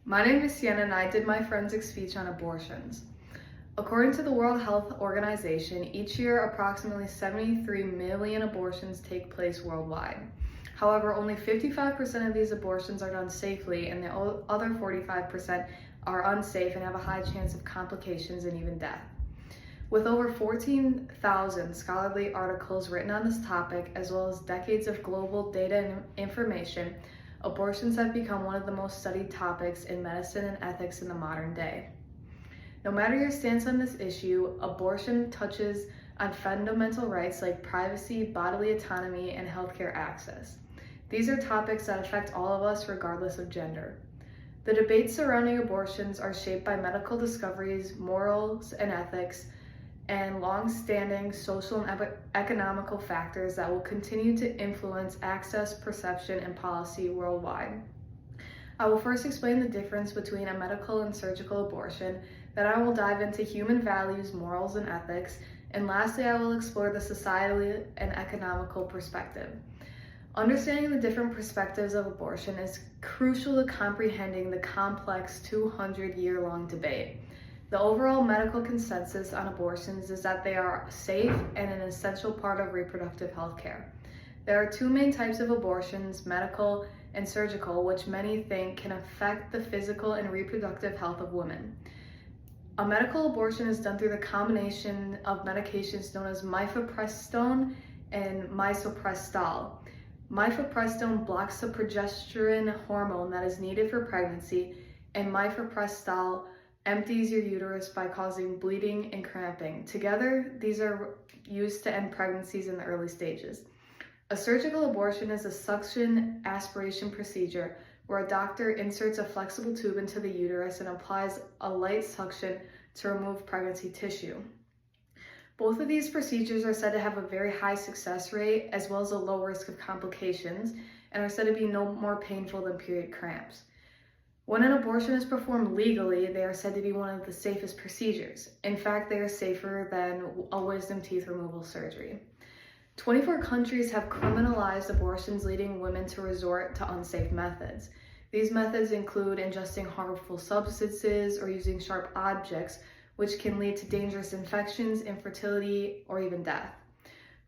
My name is Sienna and I did my forensic speech on abortions. According to the World Health Organization, each year approximately 73 million abortions take place worldwide. However, only 55% of these abortions are done safely and the other 45% are unsafe and have a high chance of complications and even death. With over 14,000 scholarly articles written on this topic, as well as decades of global data and information, abortions have become one of the most studied topics in medicine and ethics in the modern day. No matter your stance on this issue, abortion touches on fundamental rights like privacy, bodily autonomy, and healthcare access. These are topics that affect all of us regardless of gender. The debates surrounding abortions are shaped by medical discoveries, morals and ethics, and long-standing social and economical factors that will continue to influence access, perception, and policy worldwide. I will first explain the difference between a medical and surgical abortion, then I will dive into human values, morals, and ethics, and lastly I will explore the societal and economical perspective. Understanding the different perspectives of abortion is crucial to comprehending the complex 200-year-long debate. The overall medical consensus on abortions is that they are safe and an essential part of reproductive health care. There are two main types of abortions, medical and surgical, which many think can affect the physical and reproductive health of women. A medical abortion is done through the combination of medications known as mifepristone and misoprostol. Mifepristone blocks the progesterone hormone that is needed for pregnancy, and mifepristol empties your uterus by causing bleeding and cramping. Together, these are used to end pregnancies in the early stages. A surgical abortion is a suction aspiration procedure where a doctor inserts a flexible tube into the uterus and applies a light suction to remove pregnancy tissue. Both of these procedures are said to have a very high success rate as well as a low risk of complications and are said to be no more painful than period cramps. When an abortion is performed legally, they are said to be one of the safest procedures. In fact, they are safer than a wisdom teeth removal surgery. 24 countries have criminalized abortions, leading women to resort to unsafe methods. These methods include ingesting harmful substances or using sharp objects, which can lead to dangerous infections, infertility, or even death.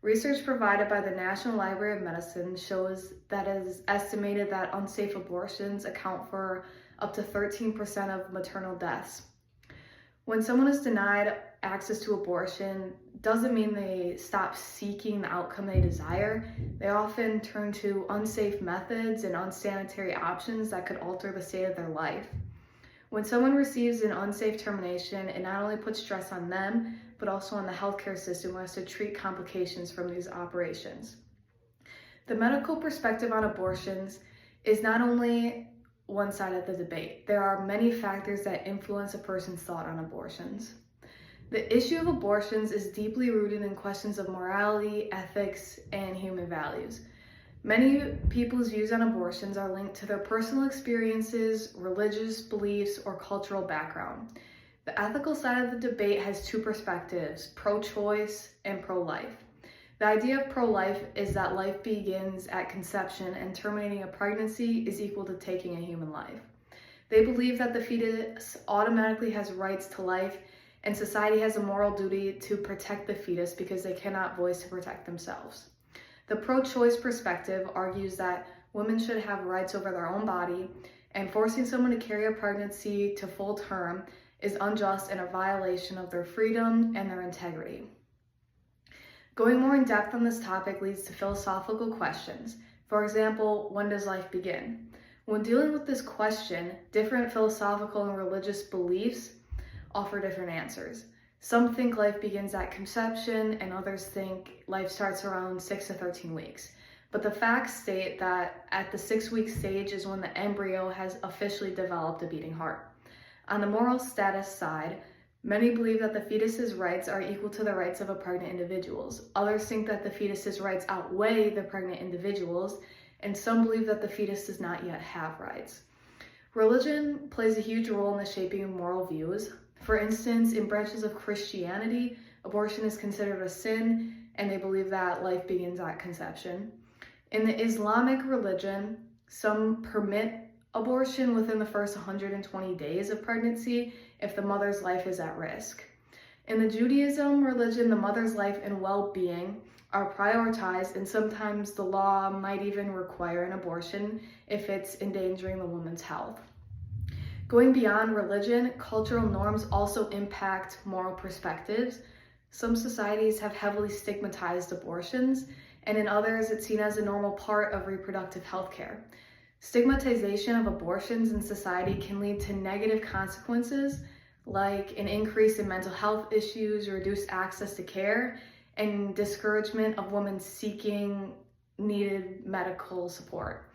Research provided by the National Library of Medicine shows that it is estimated that unsafe abortions account for up to 13% of maternal deaths. When someone is denied access to abortion, doesn't mean they stop seeking the outcome they desire. They often turn to unsafe methods and unsanitary options that could alter the state of their life. When someone receives an unsafe termination, it not only puts stress on them, but also on the healthcare system who has to treat complications from these operations. The medical perspective on abortions is not only one side of the debate. There are many factors that influence a person's thought on abortions. The issue of abortions is deeply rooted in questions of morality, ethics, and human values. Many people's views on abortions are linked to their personal experiences, religious beliefs, or cultural background. The ethical side of the debate has two perspectives, pro-choice and pro-life. The idea of pro-life is that life begins at conception and terminating a pregnancy is equal to taking a human life. They believe that the fetus automatically has rights to life and society has a moral duty to protect the fetus because they cannot voice to protect themselves. The pro-choice perspective argues that women should have rights over their own body, and forcing someone to carry a pregnancy to full term is unjust and a violation of their freedom and their integrity. Going more in depth on this topic leads to philosophical questions. For example, when does life begin? When dealing with this question, different philosophical and religious beliefs offer different answers. Some think life begins at conception, and others think life starts around 6 to 13 weeks. But the facts state that at the 6-week stage is when the embryo has officially developed a beating heart. On the moral status side, many believe that the fetus's rights are equal to the rights of a pregnant individual's. Others think that the fetus's rights outweigh the pregnant individual's, and some believe that the fetus does not yet have rights. Religion plays a huge role in the shaping of moral views. For instance, in branches of Christianity, abortion is considered a sin, and they believe that life begins at conception. In the Islamic religion, some permit abortion within the first 120 days of pregnancy if the mother's life is at risk. In the Judaism religion, the mother's life and well-being are prioritized, and sometimes the law might even require an abortion if it's endangering the woman's health. Going beyond religion, cultural norms also impact moral perspectives. Some societies have heavily stigmatized abortions, and in others, it's seen as a normal part of reproductive health care. Stigmatization of abortions in society can lead to negative consequences like an increase in mental health issues, reduced access to care, and discouragement of women seeking needed medical support.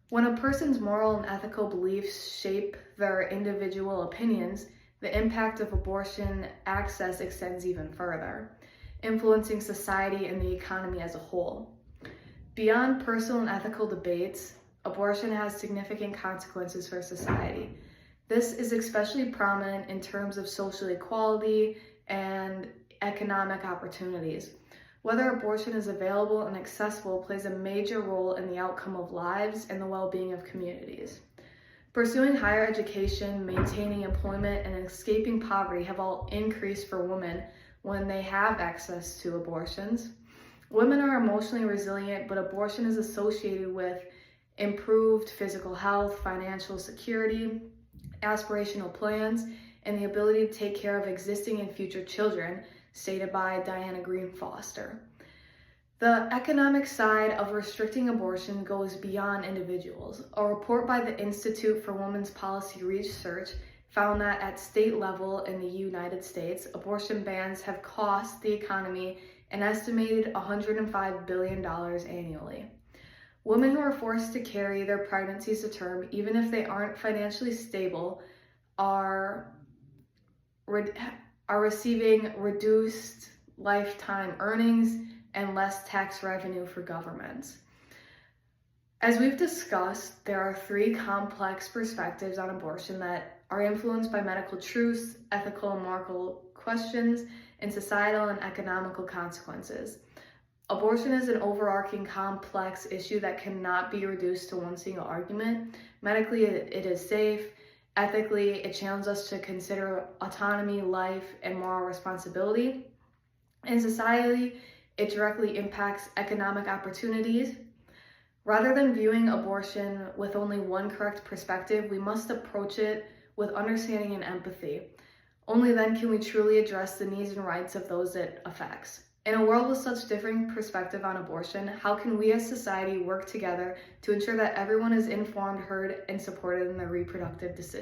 When a person's moral and ethical beliefs shape their individual opinions, the impact of abortion access extends even further, influencing society and the economy as a whole. Beyond personal and ethical debates, abortion has significant consequences for society. This is especially prominent in terms of social equality and economic opportunities. Whether abortion is available and accessible plays a major role in the outcome of lives and the well-being of communities. Pursuing higher education, maintaining employment, and escaping poverty have all increased for women when they have access to abortions. Women are emotionally resilient, but abortion is associated with improved physical health, financial security, aspirational plans, and the ability to take care of existing and future children, stated by Diana Green Foster. The economic side of restricting abortion goes beyond individuals. A report by the Institute for Women's Policy Research found that at state level in the United States, abortion bans have cost the economy an estimated $105 billion annually. Women who are forced to carry their pregnancies to term, even if they aren't financially stable, are receiving reduced lifetime earnings and less tax revenue for governments. As we've discussed, there are three complex perspectives on abortion that are influenced by medical truths, ethical and moral questions, and societal and economical consequences. Abortion is an overarching complex issue that cannot be reduced to one single argument. Medically, it is safe. Ethically, it challenges us to consider autonomy, life, and moral responsibility. And societally, it directly impacts economic opportunities. Rather than viewing abortion with only one correct perspective, we must approach it with understanding and empathy. Only then can we truly address the needs and rights of those it affects. In a world with such differing perspective on abortion, how can we as society work together to ensure that everyone is informed, heard, and supported in their reproductive decisions?